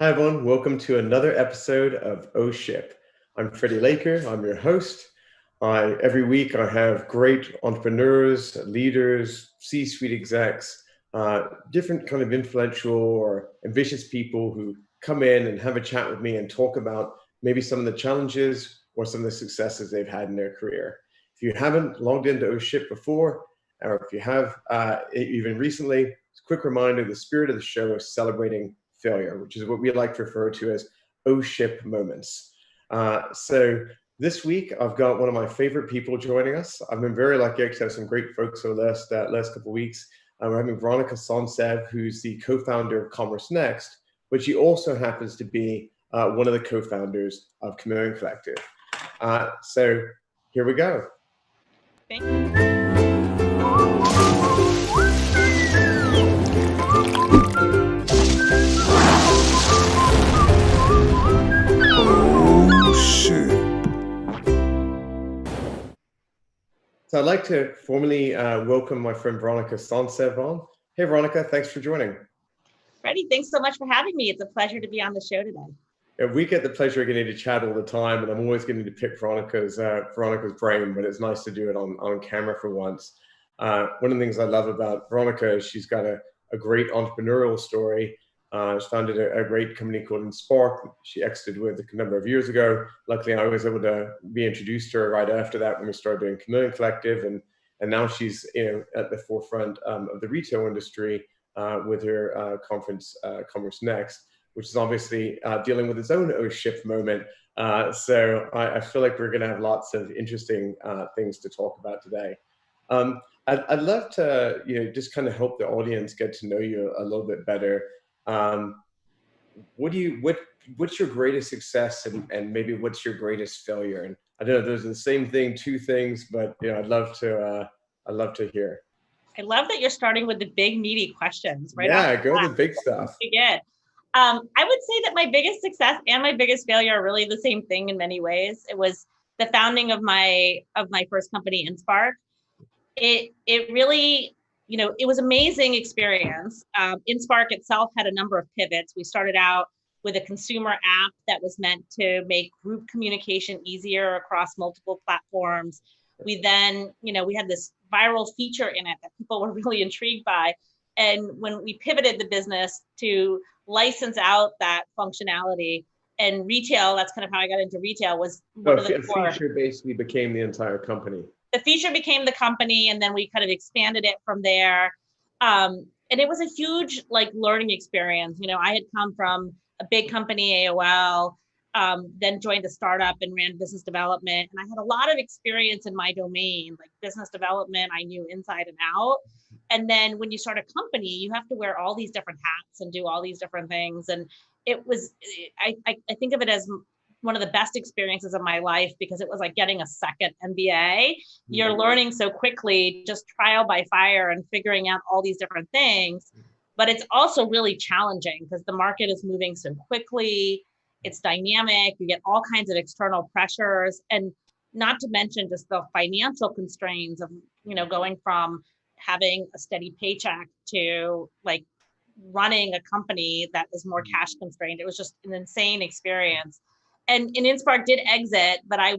Hi, everyone. Welcome to another episode of Oh Ship. I'm Freddie Laker. I'm your host. Every week, I have great entrepreneurs, leaders, C-suite execs, different kind of influential or ambitious people who come in and have a chat with me and talk about maybe some of the challenges or some of the successes they've had in their career. If you haven't logged into Oh Ship before, or if you have even recently, it's a quick reminder, the spirit of the show is celebrating failure, which is what we like to refer to as oh ship moments. So this week, I've got one of my favorite people joining us. I've been very lucky to have some great folks over the last couple of weeks. We're having Veronika Sonsev, who's the co-founder of Ecommerce Next, but she also happens to be one of the co-founders of Chameleon Collective. So here we go. Thank you. So I'd like to formally welcome my friend Veronika Sonsev on. Hey, Veronika, thanks for joining. Freddie, thanks so much for having me. It's a pleasure to be on the show today. Yeah, we get the pleasure of getting to chat all the time, and I'm always getting to pick Veronika's brain, but it's nice to do it on camera for once. One of the things I love about Veronika is she's got a great entrepreneurial story. She founded a great company called Spark. She exited with a number of years ago. Luckily, I was able to be introduced to her right after that when we started doing Chameleon Collective, and now she's at the forefront of the retail industry with her conference, Ecommerce Next, which is obviously dealing with its own oh ship moment. So I feel like we're going to have lots of interesting things to talk about today. I'd love to just kind of help the audience get to know you a little bit better. What's your greatest success and maybe what's your greatest failure? And I don't know, those are the same thing, two things, but I'd love to hear. I love that you're starting with the big meaty questions, right? Yeah, go to the big stuff. I would say that my biggest success and my biggest failure are really the same thing in many ways. It was the founding of my first company, InSpark. It really, it was an amazing experience. InSpark itself had a number of pivots. We started out with a consumer app that was meant to make group communication easier across multiple platforms. We then, we had this viral feature in it that people were really intrigued by. And when we pivoted the business to license out that functionality and retail, that's kind of how I got into retail, was one of the feature basically became the entire company. The feature became the company, and then we kind of expanded it from there. And it was a huge learning experience. I had come from a big company, AOL, then joined a startup and ran business development. And I had a lot of experience in my domain, like business development, I knew inside and out. And then when you start a company, you have to wear all these different hats and do all these different things. And it was, I think of it as one of the best experiences of my life because it was like getting a second MBA. You're learning so quickly, just trial by fire and figuring out all these different things. But it's also really challenging because the market is moving so quickly. It's dynamic. You get all kinds of external pressures, and not to mention just the financial constraints of, going from having a steady paycheck to running a company that is more cash constrained. It was just an insane experience. And InSpark did exit, but I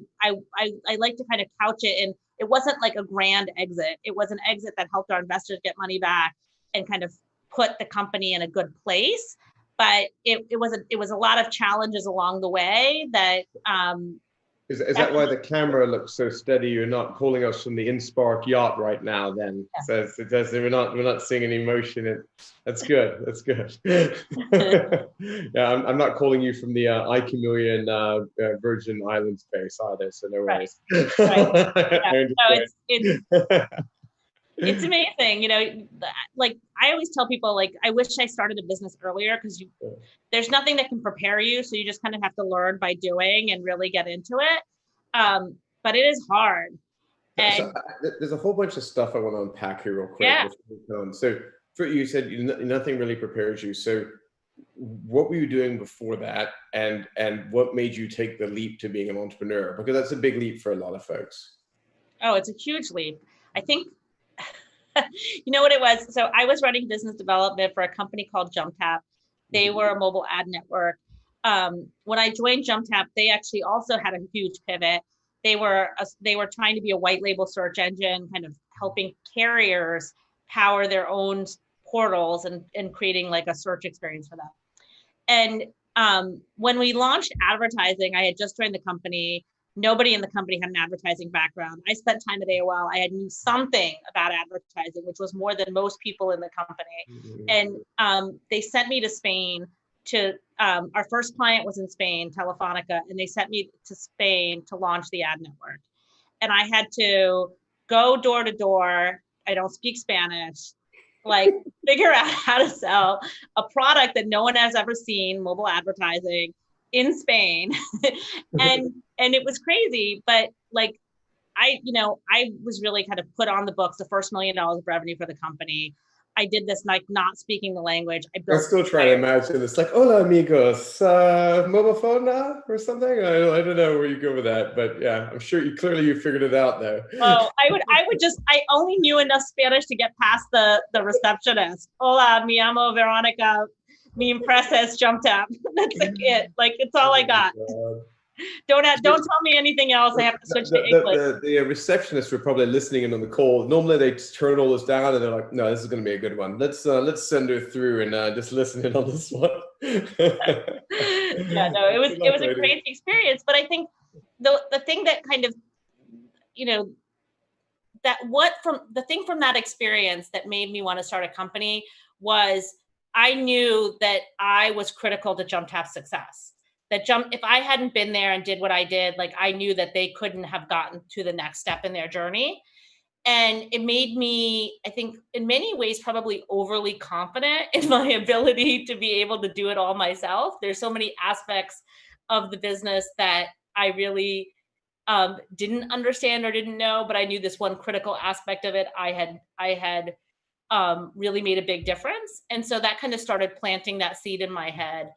like to kind of couch it in, it wasn't like a grand exit. It was an exit that helped our investors get money back and kind of put the company in a good place. But it was a lot of challenges along the way that is that why the camera looks so steady? You're not calling us from the InSpark yacht right now, then? Yes. So we're not seeing any motion. That's good. That's good. Yeah, I'm not calling you from the iChameleon Virgin Islands base either, so no worries. Right. Yeah. It's amazing, I always tell people, I wish I started a business earlier because there's nothing that can prepare you. So you just kind of have to learn by doing and really get into it. But it is hard. And there's a whole bunch of stuff I want to unpack here real quick. Yeah. So for you said nothing really prepares you. So what were you doing before that? And what made you take the leap to being an entrepreneur? Because that's a big leap for a lot of folks. Oh, it's a huge leap. I think, you know what it was? So I was running business development for a company called JumpTap. They were a mobile ad network. When I joined JumpTap, they actually also had a huge pivot. They were trying to be a white label search engine, kind of helping carriers power their own portals and creating like a search experience for them. And when we launched advertising, I had just joined the company. Nobody in the company had an advertising background. I spent time at AOL. I had knew something about advertising, which was more than most people in the company. And they sent me to Spain to, our first client was in Spain, Telefonica, and they sent me to Spain to launch the ad network. And I had to go door to door. I don't speak Spanish, like figure out how to sell a product that no one has ever seen, mobile advertising in Spain. and it was crazy, but like I was really kind of put on the books, the first $1 million of revenue for the company. I did this like not speaking the language. I'm still trying to imagine. It's like, hola amigos, mobile phone now or something. I don't know where you go with that, but yeah, I'm sure you figured it out though. Oh, I only knew enough Spanish to get past the receptionist. Hola, mi amo Veronika, mi empresas JumpTap. That's like it. Like it's all I got. Don't tell me anything else. I have to switch to English. The receptionists were probably listening in on the call. Normally they just turn all this down and they're like, no, this is going to be a good one. Let's send her through and just listen in on this one. Yeah, no, it was a crazy experience. But I think the thing that kind of, the thing from that experience that made me want to start a company was I knew that I was critical to JumpTap's success. If I hadn't been there and did what I did, like I knew that they couldn't have gotten to the next step in their journey. And it made me, I think in many ways, probably overly confident in my ability to be able to do it all myself. There's so many aspects of the business that I really didn't understand or didn't know, but I knew this one critical aspect of it I had really made a big difference. And so that kind of started planting that seed in my head.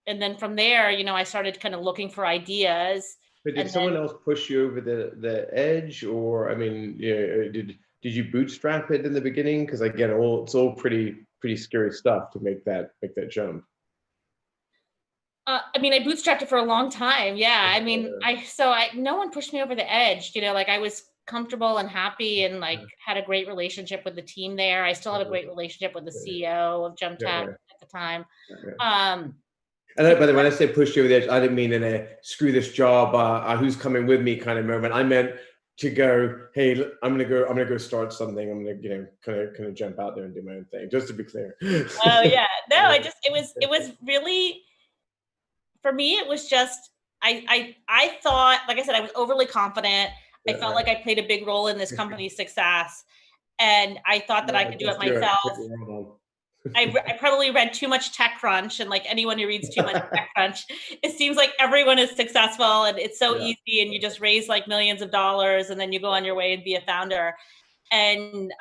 And then from there, I started kind of looking for ideas. But did someone else push you over the edge, or I mean, did you bootstrap it in the beginning? Because again, it's all pretty scary stuff to make that jump. I mean, I bootstrapped it for a long time. Yeah, I mean, no one pushed me over the edge. Like I was comfortable and happy, and like had a great relationship with the team there. I still have a great relationship with the CEO of JumpTap at the time. And by the way, when I say push you over the edge, I didn't mean in a screw this job, who's coming with me kind of moment. I meant to go, hey, I'm gonna go start something. I'm gonna kind of jump out there and do my own thing. Just to be clear. Oh yeah, no, it was really, for me, it was just I thought, like I said, I was overly confident. I felt like I played a big role in this company's success, and I thought that I could do it myself. I probably read too much TechCrunch, and like anyone who reads too much TechCrunch, it seems like everyone is successful and it's so easy, and you just raise like millions of dollars and then you go on your way and be a founder. And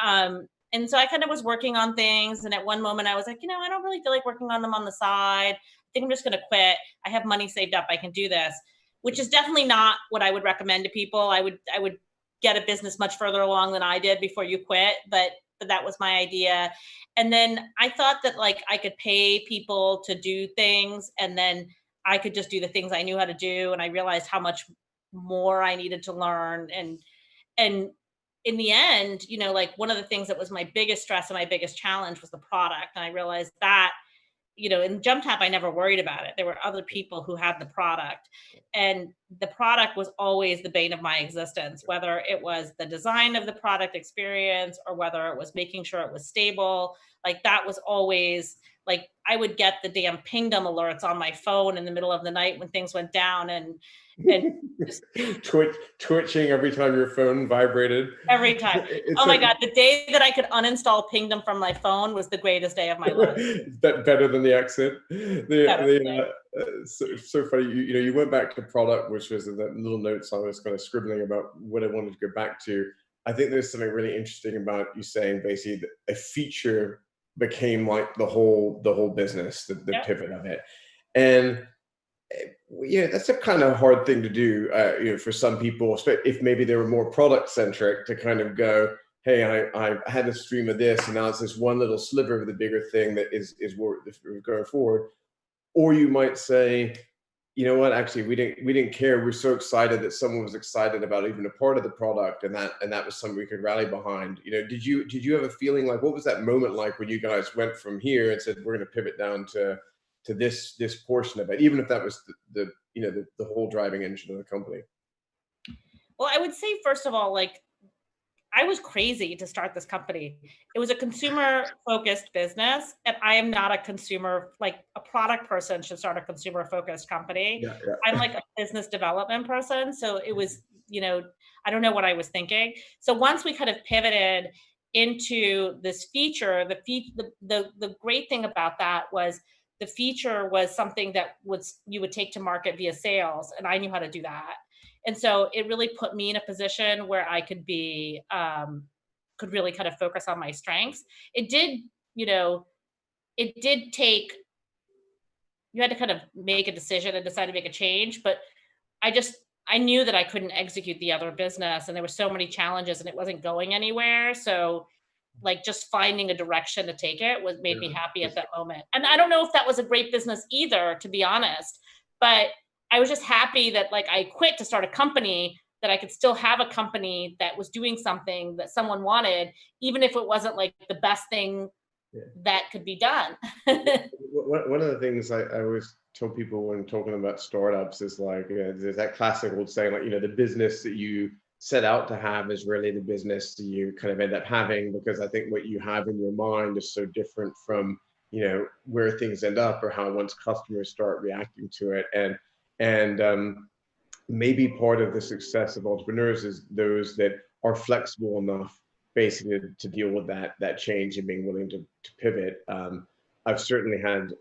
so I kind of was working on things, and at one moment I was like, I don't really feel like working on them on the side. I think I'm just going to quit. I have money saved up. I can do this, which is definitely not what I would recommend to people. I would get a business much further along than I did before you quit, but that was my idea. And then I thought that like I could pay people to do things, and then I could just do the things I knew how to do. And I realized how much more I needed to learn. And in the end, like one of the things that was my biggest stress and my biggest challenge was the product. And I realized that, in JumpTap, I never worried about it. There were other people who had the product, and the product was always the bane of my existence, whether it was the design of the product experience or whether it was making sure it was stable. Like that was always like, I would get the damn pingdom alerts on my phone in the middle of the night when things went down, and just twitching every time your phone vibrated. Every time. Oh my God. The day that I could uninstall Pingdom from my phone was the greatest day of my life. Better than the exit. So funny. You went back to product, which was in the little notes I was kind of scribbling about what I wanted to go back to. I think there's something really interesting about you saying basically that a feature became like the whole business, the pivot of it. And that's a kind of hard thing to do, for some people, if maybe they were more product centric, to kind of go, hey, I had a stream of this, and now it's this one little sliver of the bigger thing that is what we're going forward. Or you might say, you know what, actually we didn't care. We're so excited that someone was excited about even a part of the product, and that was something we could rally behind. Did you have a feeling like, what was that moment like when you guys went from here and said, we're going to pivot down to this portion of it, even if that was the whole driving engine of the company? Well, I would say, first of all, like, I was crazy to start this company. It was a consumer focused business, and I am not a consumer, like a product person should start a consumer focused company. Yeah, yeah. I'm like a business development person. So it was, I don't know what I was thinking. So once we kind of pivoted into this feature, the great thing about that was the feature was something that you would take to market via sales, and I knew how to do that. And so it really put me in a position where I could really kind of focus on my strengths. It did, you know, it did take, you had to kind of make a decision and decide to make a change, but I just, I knew that I couldn't execute the other business, and there were so many challenges and it wasn't going anywhere. So like just finding a direction to take it made me happy at that moment. And I don't know if that was a great business either, to be honest, but I was just happy that like I quit to start a company, that I could still have a company that was doing something that someone wanted, even if it wasn't like the best thing Yeah. that could be done. One of the things I always tell people when talking about startups is like, there's that classic old saying, like, the business that you set out to have is really the business that you kind of end up having, because I think what you have in your mind is so different from, where things end up or how once customers start reacting to it. And maybe part of the success of entrepreneurs is those that are flexible enough basically to deal with that change and being willing to pivot. I've certainly had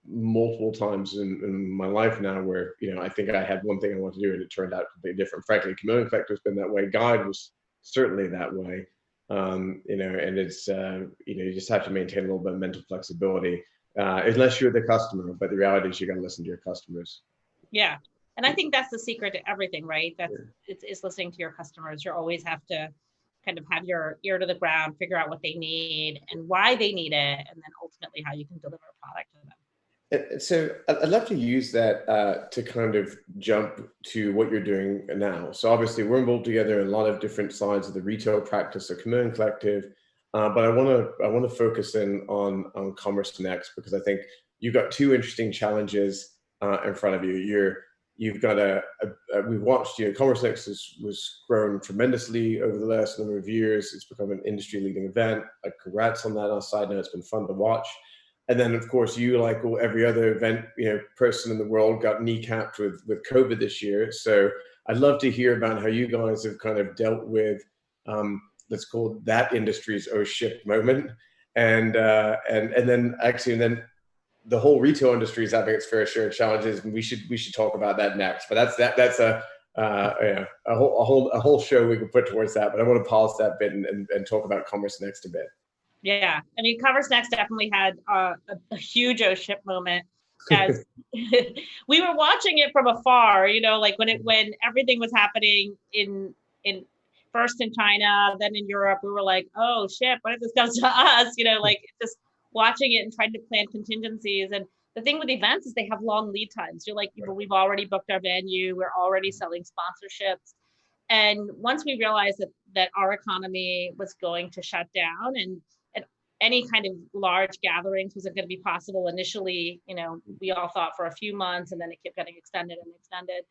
multiple times in my life now where I think I had one thing I wanted to do and it turned out completely different. Frankly, Chameleon Collector has been that way. Guide was certainly that way. And it's you just have to maintain a little bit of mental flexibility, unless you're the customer. But the reality is you got to listen to your customers. Yeah. And I think that's the secret to everything, right? It's listening to your customers. You always have to kind of have your ear to the ground, figure out what they need and why they need it, and then ultimately how you can deliver a product to them. And so I'd love to use that to kind of jump to what you're doing now. So obviously we're involved together in a lot of different sides of the retail practice of Chameleon Collective, but I want to focus in on Commerce Next, because I think you've got two interesting challenges in front of you. You've got we've watched, Commerce Next was grown tremendously over the last number of years. It's become an industry leading event. Congrats on that. On a side note, it's been fun to watch. And then, of course, you, like every other event person in the world, got kneecapped with COVID this year. So I'd love to hear about how you guys have kind of dealt with, let's call it that industry's oh shit moment, and then the whole retail industry is having its fair share of challenges, and we should talk about that next. But that's a whole show we could put towards that. But I want to pause that bit and talk about Commerce Next a bit. Yeah, I mean, Commerce Next definitely had a huge oh shit moment, as we were watching it from afar. Like when everything was happening in first in China, then in Europe, we were like, oh shit, what if this does to us? Like just watching it and trying to plan contingencies. And the thing with events is they have long lead times. You're like, we've already booked our venue, we're already selling sponsorships. And once we realized that our economy was going to shut down, and any kind of large gatherings wasn't going to be possible initially, we all thought for a few months, and then it kept getting extended and extended.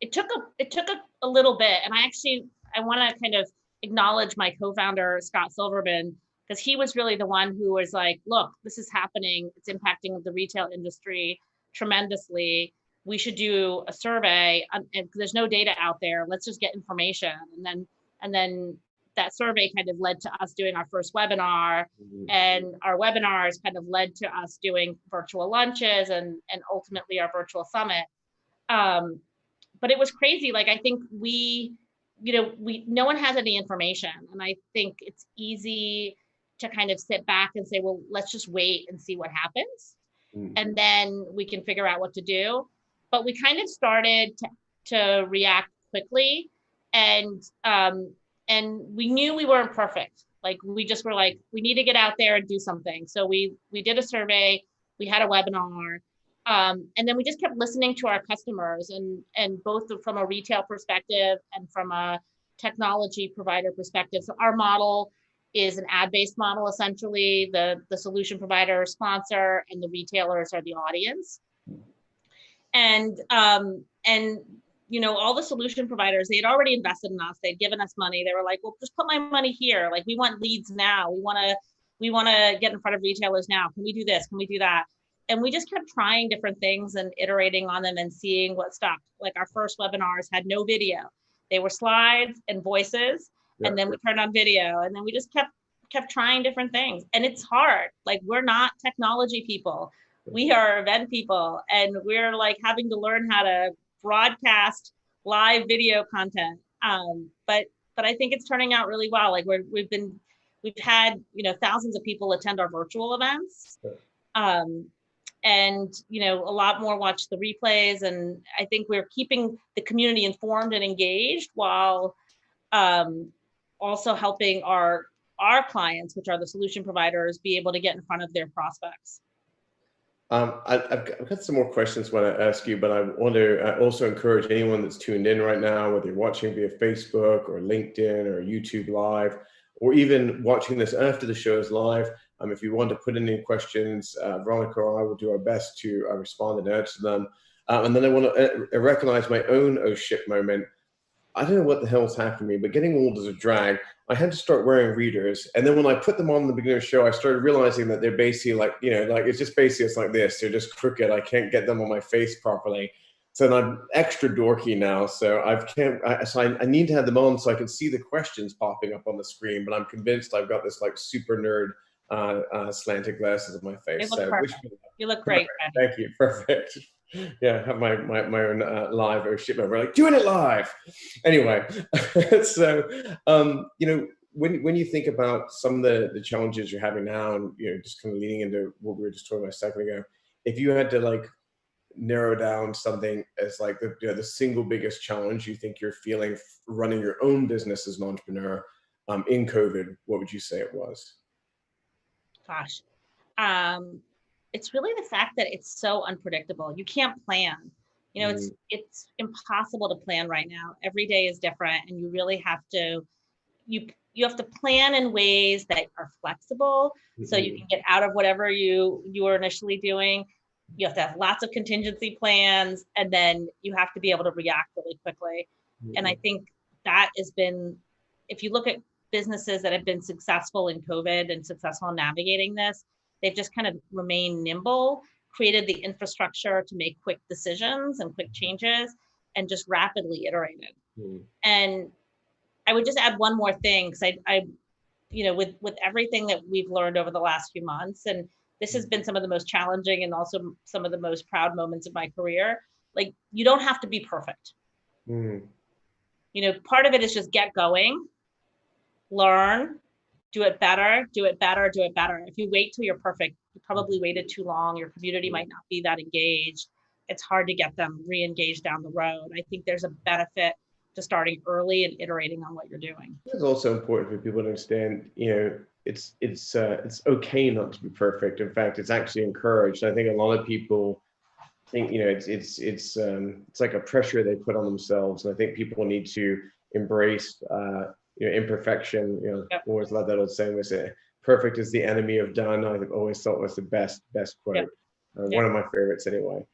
It took a little bit, and I want to kind of acknowledge my co-founder Scott Silverman, because he was really the one who was like, look, this is happening, it's impacting the retail industry tremendously, we should do a survey, and there's no data out there, let's just get information. And then that survey kind of led to us doing our first webinar, and our webinars kind of led to us doing virtual lunches and ultimately our virtual summit. But it was crazy. Like, I think no one has any information. And I think it's easy to kind of sit back and say, well, let's just wait and see what happens. And then we can figure out what to do. But we kind of started to react quickly. And we knew we weren't perfect. Like we just were like, we need to get out there and do something. So we did a survey, we had a webinar, and then we just kept listening to our customers, and both from a retail perspective and from a technology provider perspective. So our model is an ad-based model, essentially. The solution provider sponsor and the retailers are the audience. And you know, all the solution providers, they had already invested in us. They'd given us money. They were like, well, just put my money here. Like, we want leads now. We want to get in front of retailers now. Can we do this? Can we do that? And we just kept trying different things and iterating on them and seeing what stuck. Like our first webinars had no video. They were slides and voices. Yeah. And then we turned on video, and then we just kept trying different things. And it's hard. Like, we're not technology people. We are event people, and we're like having to learn how to broadcast live video content. But I think it's turning out really well. Like we've had, you know, thousands of people attend our virtual events. And, you know, a lot more watch the replays. And I think we're keeping the community informed and engaged while also helping our clients, which are the solution providers, be able to get in front of their prospects. I've got some more questions I want to ask you, but I want to also encourage anyone that's tuned in right now, whether you're watching via Facebook or LinkedIn or YouTube Live, or even watching this after the show is live. If you want to put in any questions, Veronika or I will do our best to respond and answer them. And then I want to recognize my own oh shit moment. I don't know what the hell's happened to me, but getting old is a drag. I had to start wearing readers. And then when I put them on the beginning of the show, I started realizing that they're basically like, you know, like it's just basically, it's like this. They're just crooked. I can't get them on my face properly. So then I'm extra dorky now. So I need to have them on so I can see the questions popping up on the screen. But I'm convinced I've got this like super nerd slanted glasses on my face. You look great. Thank you. Perfect. Yeah, I have my own live oh shit moment. We're like doing it live. Anyway, so you know, when you think about some of the challenges you're having now, and you know, just kind of leading into what we were just talking about a second ago, if you had to like narrow down something as like the single biggest challenge you think you're feeling running your own business as an entrepreneur in COVID, what would you say it was? Gosh. It's really the fact that it's so unpredictable. You can't plan. You know, it's impossible to plan right now. Every day is different, and you really have to, you have to plan in ways that are flexible, so you can get out of whatever you were initially doing. You have to have lots of contingency plans, and then you have to be able to react really quickly. And I think that has been, if you look at businesses that have been successful in COVID and successful in navigating this, they've just kind of remained nimble, created the infrastructure to make quick decisions and quick changes, and just rapidly iterated. And I would just add one more thing, because I you know, with everything that we've learned over the last few months, and this has been some of the most challenging and also some of the most proud moments of my career, like, you don't have to be perfect. You know, part of it is just get going, learn, do it better, do it better, do it better. If you wait till you're perfect, you probably waited too long. Your community might not be that engaged. It's hard to get them re-engaged down the road. I think there's a benefit to starting early and iterating on what you're doing. It's also important for people to understand, you know, it's okay not to be perfect. In fact, it's actually encouraged. I think a lot of people think, you know, it's like a pressure they put on themselves. And I think people need to embrace you know, imperfection. You know, always love that old saying, we say, perfect is the enemy of done. I've always thought was the best quote. One of my favorites anyway.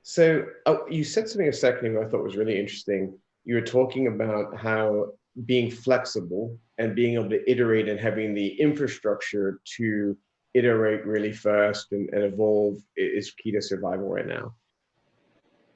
So you said something a second ago I thought was really interesting. You were talking about how being flexible and being able to iterate and having the infrastructure to iterate really fast and evolve is key to survival right now.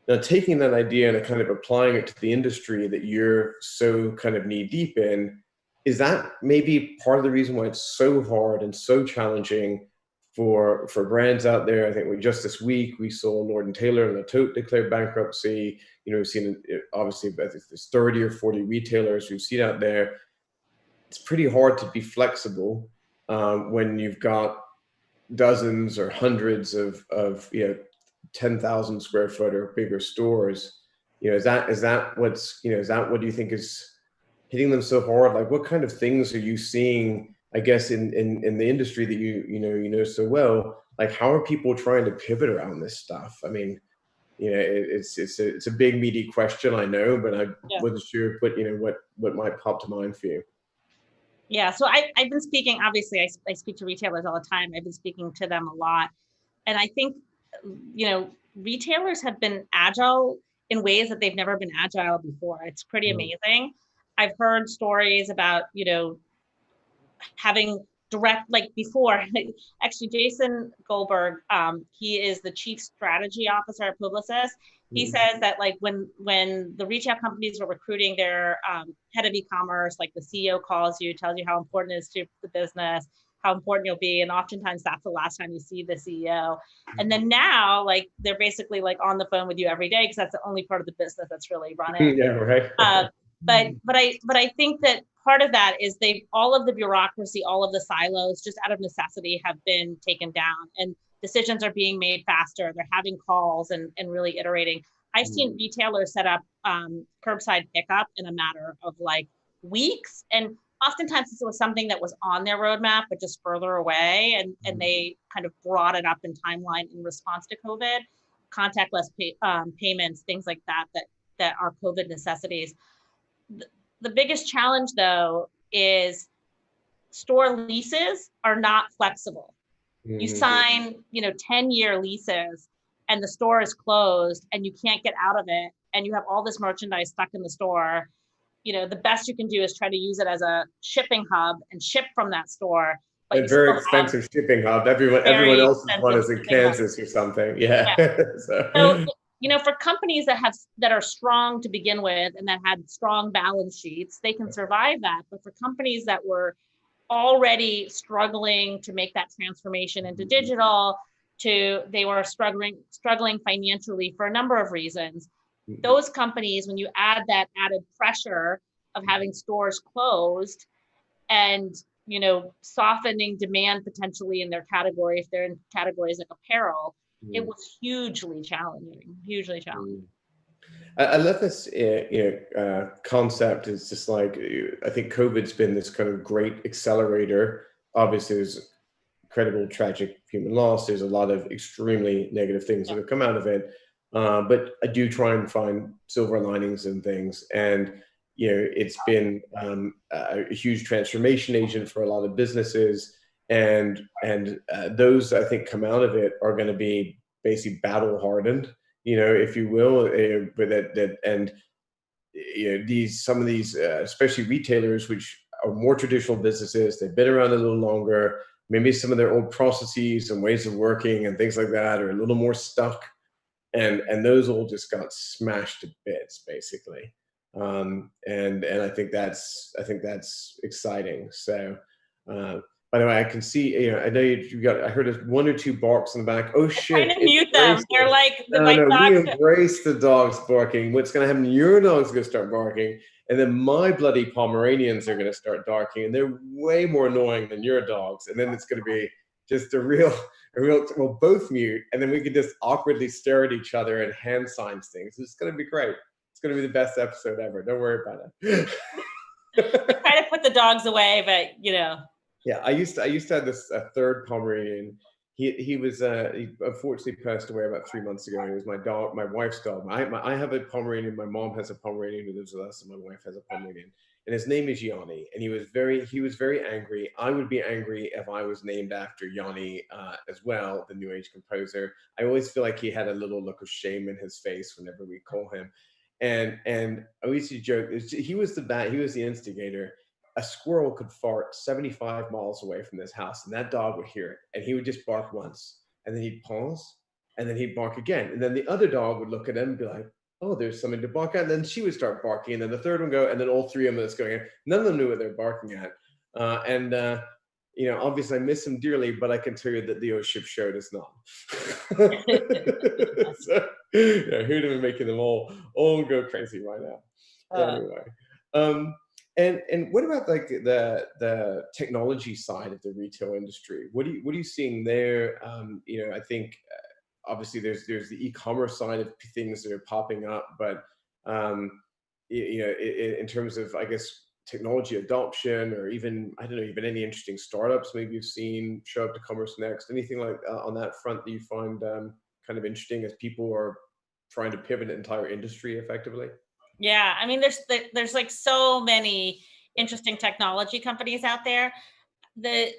Now, taking that idea and kind of applying it to the industry that you're so kind of knee deep in, is that maybe part of the reason why it's so hard and so challenging for brands out there? I think just this week we saw Lord & Taylor and Latote declare bankruptcy. You know, we've seen obviously there's 30 or 40 retailers we've seen out there. It's pretty hard to be flexible when you've got dozens or hundreds of you know, 10,000 square foot or bigger stores. is that what's, is that what you think is hitting them so hard? Like, what kind of things are you seeing, I guess, in the industry that you know so well? Like, how are people trying to pivot around this stuff? I mean, it's a big meaty question, I know, but I Yeah. wasn't sure what might pop to mind for you. Yeah. So I've been speaking, obviously, I speak to retailers all the time. I've been speaking to them a lot. And I think, retailers have been agile in ways that they've never been agile before. It's pretty amazing. I've heard stories about, having direct, like before, actually Jason Goldberg, he is the chief strategy officer at Publicis. He says that like when the retail companies were recruiting their head of e-commerce, like the CEO calls you, tells you how important it is to the business, how important you'll be, and oftentimes that's the last time you see the CEO. And then now, like they're basically like on the phone with you every day because that's the only part of the business that's really running. Yeah, right. But I think that part of that is all of the bureaucracy, all of the silos, just out of necessity, have been taken down, and decisions are being made faster. They're having calls and really iterating. I've seen retailers set up curbside pickup in a matter of like weeks, and oftentimes this was something that was on their roadmap but just further away, and they kind of brought it up in timeline in response to COVID, contactless payments, things like that are COVID necessities. The biggest challenge, though, is store leases are not flexible. You sign, 10-year leases and the store is closed and you can't get out of it and you have all this merchandise stuck in the store. The best you can do is try to use it as a shipping hub and ship from that store. But A you very still have expensive shipping hub. Everyone very else's one expensive is in shipping hubs. Kansas or something. Yeah. Yeah. So, for companies that are strong to begin with and that had strong balance sheets, they can survive that. But for companies that were already struggling to make that transformation into digital, they were struggling financially for a number of reasons. Those companies, when you add that added pressure of having stores closed and softening demand potentially in their category, if they're in categories like apparel, it was hugely challenging. I love this concept. It's just like, I think COVID's been this kind of great accelerator. Obviously there's incredible tragic human loss, there's a lot of extremely negative things that have come out of it, but I do try and find silver linings and things. And it's been a huge transformation agent for a lot of businesses, and those, I think, come out of it are going to be basically battle hardened, if you will, but some of these, especially retailers, which are more traditional businesses, they've been around a little longer. Maybe some of their old processes and ways of working and things like that are a little more stuck, and those all just got smashed to bits, basically. And I think that's exciting. So, by the way, I can see, I know I heard one or two barks in the back. Oh shit! Trying to mute them. They're like no, we embrace the dogs barking. What's going to happen? Your dog's going to start barking, and then my bloody Pomeranians are going to start barking, and they're way more annoying than your dogs. And then it's going to be just a real. We'll both mute, and then we can just awkwardly stare at each other and hand signs things. It's going to be great. It's going to be the best episode ever. Don't worry about it. Try to put the dogs away, but Yeah, I used to have this third Pomeranian. He unfortunately passed away about 3 months ago. He was my wife's dog. I have a Pomeranian. My mom has a Pomeranian who lives with us, and my wife has a Pomeranian. And his name is Yanni. And he was very angry. I would be angry if I was named after Yanni as well, the New Age composer. I always feel like he had a little look of shame in his face whenever we call him. And I used to joke, he was the instigator. A squirrel could fart 75 miles away from this house, and that dog would hear it, and he would just bark once, and then he'd pause, and then he'd bark again, and then the other dog would look at him and be like, oh, there's something to bark at, and then she would start barking, and then the third one go, and then all three of them was going, none of them knew what they were barking at. Obviously I miss him dearly, but I can tell you that the O-Ship show does not. So, who'd have been making them all go crazy right now? Anyway. And what about like the technology side of the retail industry? What are you seeing there? I think obviously there's the e-commerce side of things that are popping up, but in terms of, I guess, technology adoption, or even, I don't know, even any interesting startups maybe you've seen show up to Commerce Next, anything like on that front that you find kind of interesting as people are trying to pivot an entire industry effectively? Yeah, I mean, there's like so many interesting technology companies out there. The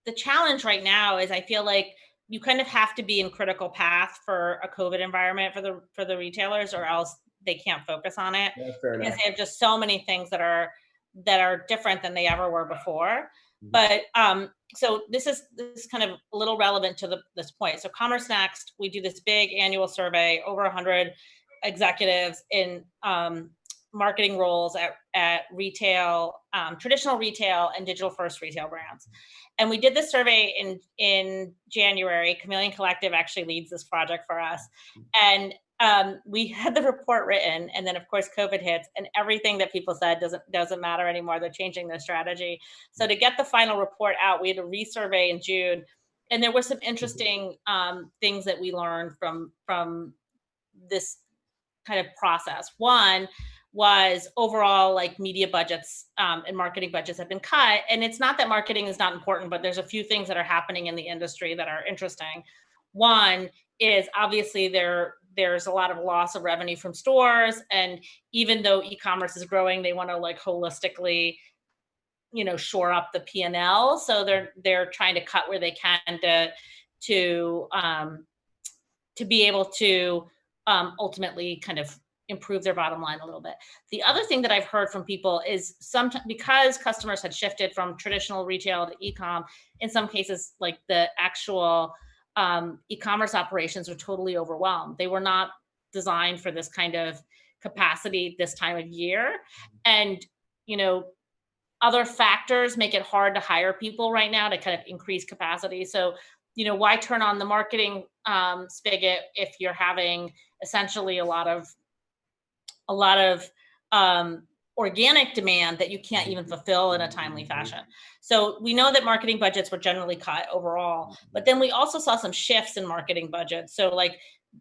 the challenge right now is I feel like you kind of have to be in critical path for a COVID environment for the retailers, or else they can't focus on it, Yeah, fair because enough. they have just so many things that are different than they ever were before. Mhm. But so this is kind of a little relevant to this point. So Commerce Next, we do this big annual survey, over 100 executives in marketing roles at retail, traditional retail and digital first retail brands. And we did this survey in January. Chameleon Collective actually leads this project for us. And we had the report written, and then of course COVID hits, and everything that people said doesn't matter anymore. They're changing their strategy. So to get the final report out, we had to resurvey in June, and there were some interesting things that we learned from this kind of process. One was overall, like, media budgets and marketing budgets have been cut. And it's not that marketing is not important, but there's a few things that are happening in the industry that are interesting. One is obviously there's a lot of loss of revenue from stores. And even though e-commerce is growing, they want to, like, holistically, shore up the P&L. So they're trying to cut where they can to be able to ultimately kind of improve their bottom line a little bit. The other thing that I've heard from people is, sometimes, because customers had shifted from traditional retail to e-com, in some cases, like, the actual e-commerce operations were totally overwhelmed. They were not designed for this kind of capacity this time of year. And, you know, other factors make it hard to hire people right now to kind of increase capacity. So, why turn on the marketing spigot if you're having essentially a lot of organic demand that you can't even fulfill in a timely fashion. So we know that marketing budgets were generally cut overall, but then we also saw some shifts in marketing budgets. So, like,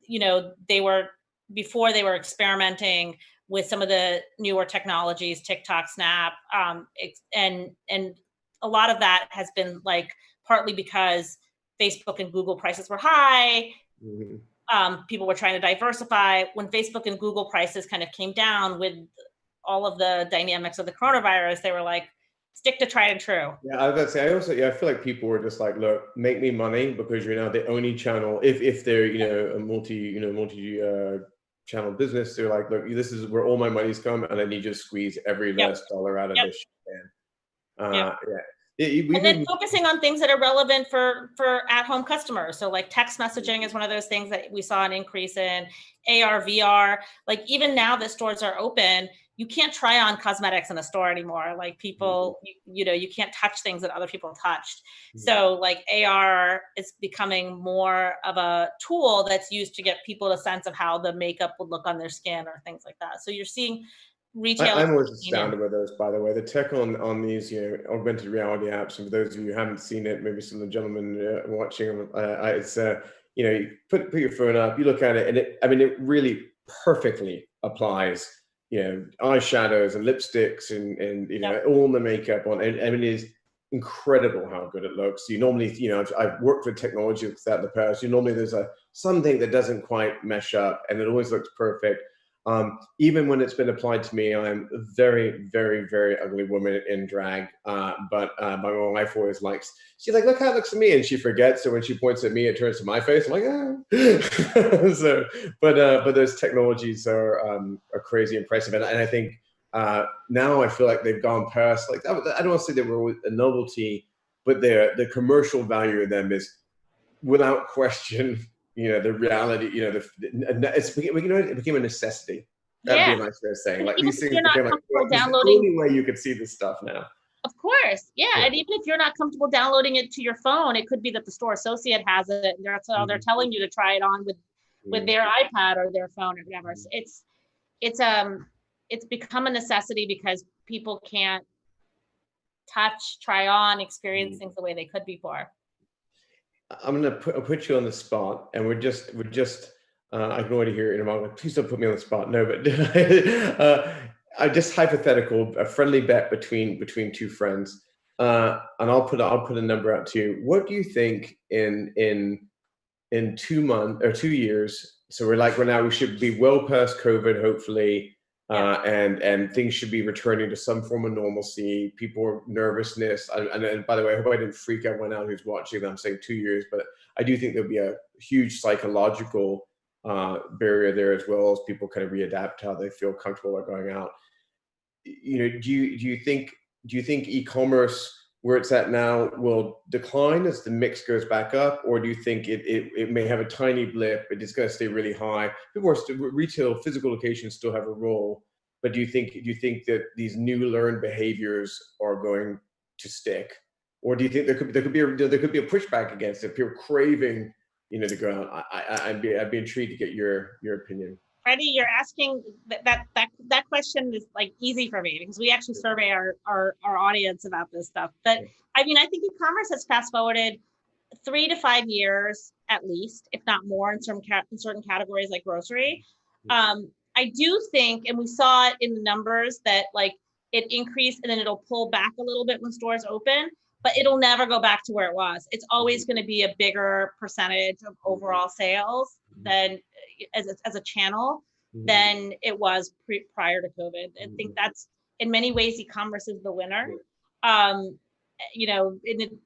they were, before, they were experimenting with some of the newer technologies, TikTok, Snap, and a lot of that has been, like, partly because Facebook and Google prices were high. Mhm. People were trying to diversify. When Facebook and Google prices kind of came down with all of the dynamics of the coronavirus, they were like, stick to tried and true. Yeah, I was gonna say, I also, yeah, I feel like people were just like, look, make me money, because you're now the only channel. If they're, a multi channel business, they're like, look, this is where all my money's come, and I need you to squeeze every Yep. last dollar out of Yep. this shit, man. Yep. Yeah. We've And then been. focusing on things that are relevant for at-home customers. So, like, text messaging is one of those things that we saw an increase in. AR, VR. Like, even now that stores are open, you can't try on cosmetics in a store anymore. Like, people, you can't touch things that other people touched. So, like, AR is becoming more of a tool that's used to get people a sense of how the makeup would look on their skin or things like that. So you're seeing retailers I'm always lean in. astounded by those, by the way. The tech on these, augmented reality apps. And for those of you who haven't seen it, maybe some of the gentlemen watching, it's you put your phone up, you look at it, and it really perfectly applies, eyeshadows and lipsticks and Yep. all the makeup on. And it is incredible how good it looks. You normally, I've worked with technology with that in the past. Normally there's something that doesn't quite mesh up, and it always looks perfect. Even when it's been applied to me, I'm a very, very, very ugly woman in drag. But my wife always likes, she's like, look how it looks to me. And she forgets. So when she points at me, it turns to my face. I'm like, ah. But those technologies are crazy impressive. And I think now I feel like they've gone past, like, I don't want to say they were a novelty, but the commercial value of them is without question, the reality, it became a necessity. That'd be Yeah. a nice way of saying, And like, even these if things you're not became like, comfortable this is the downloading, only way you could see this stuff now. of course, yeah. Yeah. And even if you're not comfortable downloading it to your phone, it could be that the store associate has it, and they're telling you to try it on with their iPad or their phone or whatever. So it's become a necessity because people can't touch, try on, experience things the way they could before. I'm gonna put you on the spot, and we're just I can already hear it in a moment. Please don't put me on the spot. No, but I just hypothetical, a friendly bet between two friends, and I'll put a number out to you. What do you think in 2 months or 2 years? So we should be well past COVID, hopefully, and things should be returning to some form of normalcy. People nervousness, and by the way, I hope I didn't freak everyone out who's watching. I'm saying 2 years, but I do think there'll be a huge psychological barrier there, as well as people kind of readapt how they feel comfortable about going out. Do you think e-commerce where it's at now will decline as the mix goes back up, or do you think it may have a tiny blip, but it's going to stay really high? People are still, retail physical locations still have a role, but do you think that these new learned behaviors are going to stick, or do you think there could be a pushback against it? People craving to go out. I'd be intrigued to get your opinion. Freddie, you're asking that question is like easy for me because we actually survey our audience about this stuff. But I mean, I think e-commerce has fast forwarded 3 to 5 years at least, if not more, in certain categories like grocery. I do think, and we saw it in the numbers, that like it increased and then it'll pull back a little bit when stores open, but it'll never go back to where it was. It's always going to be a bigger percentage of overall sales than as a channel than it was prior to COVID. I think that's, in many ways, e-commerce is the winner. And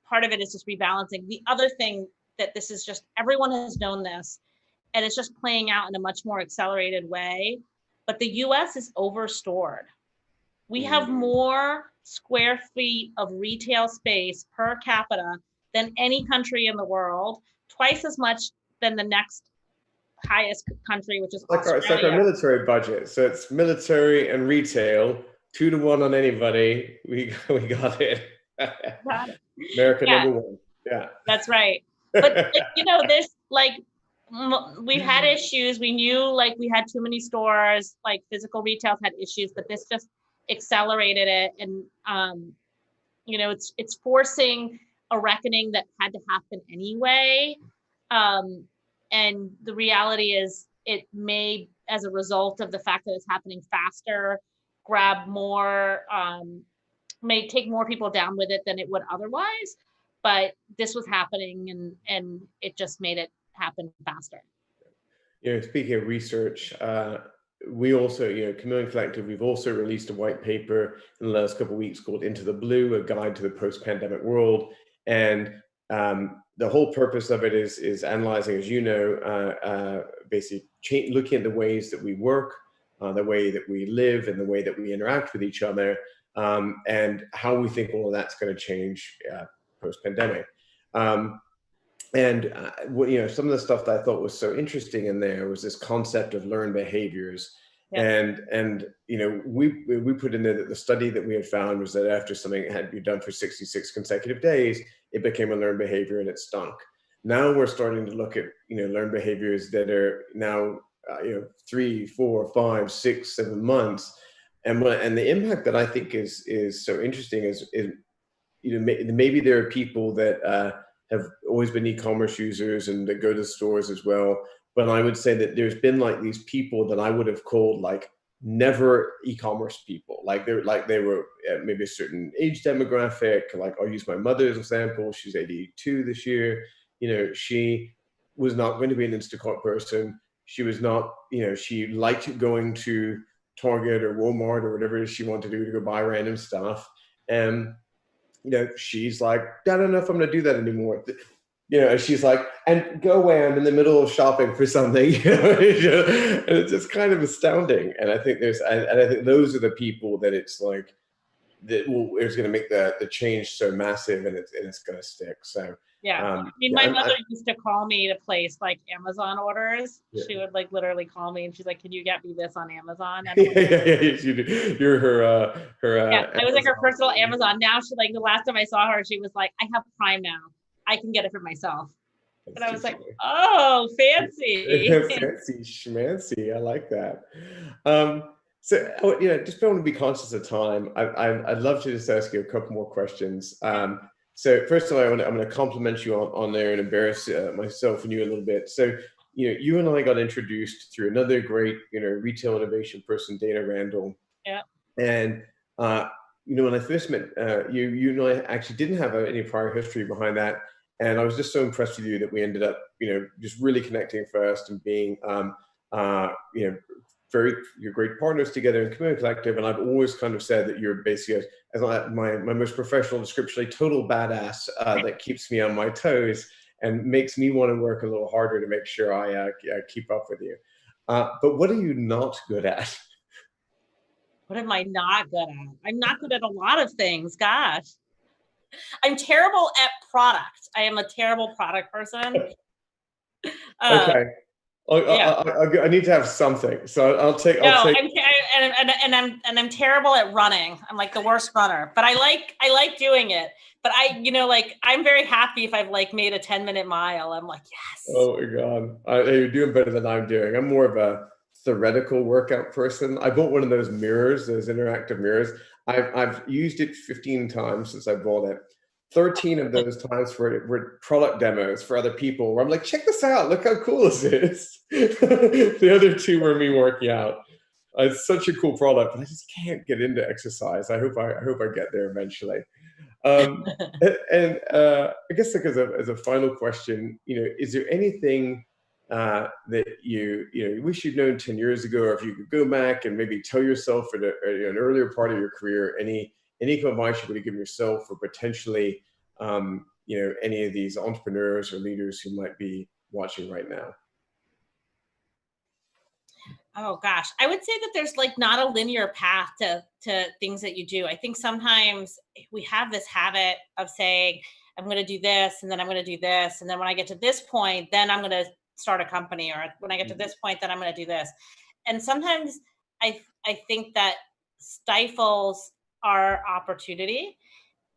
part of it is just rebalancing. The other thing that this is just, everyone has known this, and it's just playing out in a much more accelerated way. But the US is overstored. We have more square feet of retail space per capita than any country in the world, twice as much than the next highest country, which is Australia. It's like our military budget. So it's military and retail, 2 to 1 on anybody. We got it. America number 1. Yeah, that's right. But there's like, we've had issues. We knew like we had too many stores, like physical retail had issues, but this just accelerated it. And it's forcing a reckoning that had to happen anyway. And the reality is it may, as a result of the fact that it's happening faster, grab more, may take more people down with it than it would otherwise. But this was happening and it just made it happen faster. Speaking of research, we also, Chameleon Collective, we've also released a white paper in the last couple of weeks called Into the Blue, a guide to the post-pandemic world. And the whole purpose of it is analyzing, as you know, basically looking at the ways that we work, the way that we live, and the way that we interact with each other, and how we think all of that's going to change post-pandemic. And some of the stuff that I thought was so interesting in there was this concept of learned behaviors. Yeah. And we put in there that the study that we had found was that after something had been done for 66 consecutive days, it became a learned behavior and it stunk. Now we're starting to look at learned behaviors that are now 3, 4, 5, 6, 7 months, and the impact that I think is so interesting is maybe there are people that have always been e-commerce users and that go to stores as well. But I would say that there's been like these people that I would have called like never e-commerce people. Like they were maybe a certain age demographic. Like I'll use my mother as an example. She's 82 this year. She was not going to be an Instacart person. She was not, she liked going to Target or Walmart or whatever she wanted to do to go buy random stuff. And she's like, I don't know if I'm going to do that anymore. She's like, and go away, I'm in the middle of shopping for something. And it's just kind of astounding. And I think I think those are the people that it's like, it's going to make the change so massive, and it's going to stick. So yeah, my mother used to call me to place like Amazon orders. Yeah. She would like literally call me and she's like, "Can you get me this on Amazon?" You're her. I was like her personal Amazon. Now she like the last time I saw her, she was like, "I have Prime now. I can get it for myself." And I was like, "Oh, fancy, fancy schmancy. I like that." So just don't want to be conscious of time. I'd love to just ask you a couple more questions. So first of all, I'm going to compliment you on there and embarrass myself and you a little bit. So you and I got introduced through another great, retail innovation person, Dana Randall. Yeah. And, when I first met you and I actually didn't have any prior history behind that. And I was just so impressed with you that we ended up, just really connecting first and being, you're great partners together in Community Collective. And I've always kind of said that you're basically, as my most professional description, a total badass that keeps me on my toes and makes me want to work a little harder to make sure I keep up with you. But what are you not good at? What am I not good at? I'm not good at a lot of things. Gosh. I'm terrible at product. I am a terrible product person. Okay. Yeah. I need to have something, so I'll take. I'm terrible at running. I'm like the worst runner, but I like doing it. But I'm very happy if I've made a 10-minute mile. I'm like, yes. Oh my God, you're doing better than I'm doing. I'm more of a theoretical workout person. I bought one of those mirrors, those interactive mirrors. I've used it 15 times since I bought it. 13 of those times were product demos for other people where I'm like, check this out, look how cool this is. The other 2 were me working out. It's such a cool product, but I just can't get into exercise. I hope I get there eventually. And I guess as a final question, is there anything that you wish you'd known 10 years ago, or if you could go back and maybe tell yourself at an earlier part of your career, any advice you would have given yourself, or potentially, any of these entrepreneurs or leaders who might be watching right now? Oh gosh, I would say that there's not a linear path to things that you do. I think sometimes we have this habit of saying, I'm going to do this, and then I'm going to do this, and then when I get to this point, then I'm going to start a company, or when I get to this point, then I'm going to do this. And sometimes I think that stifles our opportunity.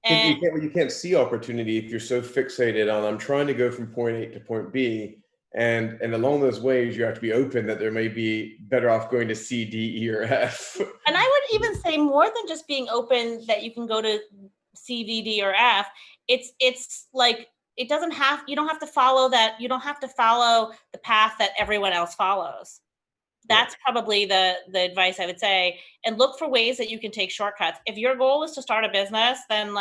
And You can't see opportunity if you're so fixated on, I'm trying to go from point A to point B. And along those ways, you have to be open that there may be better off going to C, D, E, or F. And I would even say more than just being open that you can go to C, D, D, or F. It's like, you don't have to follow that. You don't have to follow the path that everyone else follows. That's probably the advice I would say. And look for ways that you can take shortcuts. If your goal is to start a business, then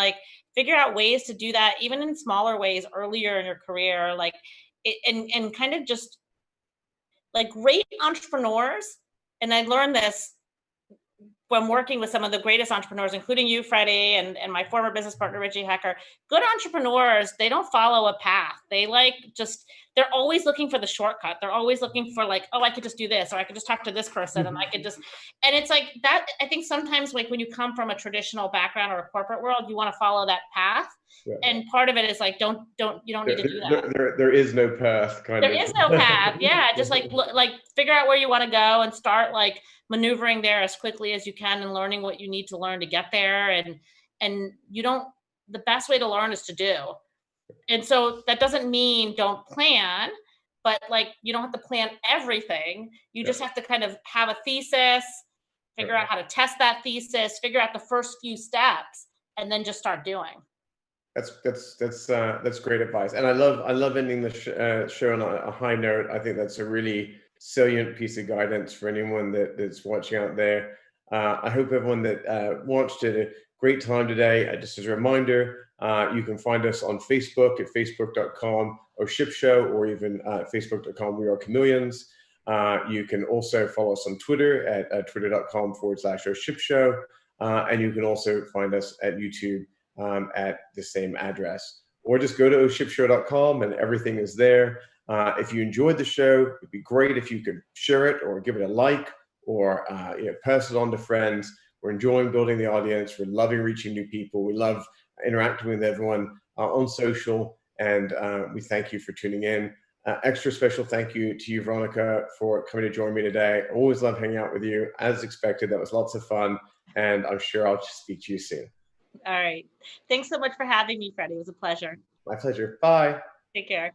figure out ways to do that, even in smaller ways earlier in your career, and kind of just great entrepreneurs. And I learned this when working with some of the greatest entrepreneurs, including you, Freddie, and my former business partner, Richie Hecker. Good entrepreneurs, they don't follow a path. They they're always looking for the shortcut. They're always looking for oh, I could just do this, or I could just talk to this person, and I could just, and it's like that. I think sometimes when you come from a traditional background or a corporate world, you want to follow that path. Yeah. And part of it is you don't need to do that. There is no path. There is no path. Yeah. Just figure out where you want to go and start maneuvering there as quickly as you can and learning what you need to learn to get there. And the best way to learn is to do. And so that doesn't mean don't plan, but you don't have to plan everything. You just have to kind of have a thesis, figure out how to test that thesis, figure out the first few steps, and then just start doing. That's great advice. And I love ending the show on a high note. I think that's a really salient piece of guidance for anyone that's watching out there. I hope everyone that watched had a great time today. Just as a reminder, you can find us on Facebook at facebook.com/OShipShow, or even facebook.com We Are Chameleons. You can also follow us on Twitter at twitter.com/OShipShow. And you can also find us at YouTube at the same address. Or just go to oshipshow.com and everything is there. If you enjoyed the show, it'd be great if you could share it or give it a like, or pass it on to friends. We're enjoying building the audience. We're loving reaching new people. We love interacting with everyone on social, and we thank you for tuning in. Extra special thank you to you, Veronika, for coming to join me today. Always love hanging out with you. As expected, that was lots of fun, and I'm sure I'll speak to you soon. All right. Thanks so much for having me, Freddie. It was a pleasure. My pleasure. Bye. Take care.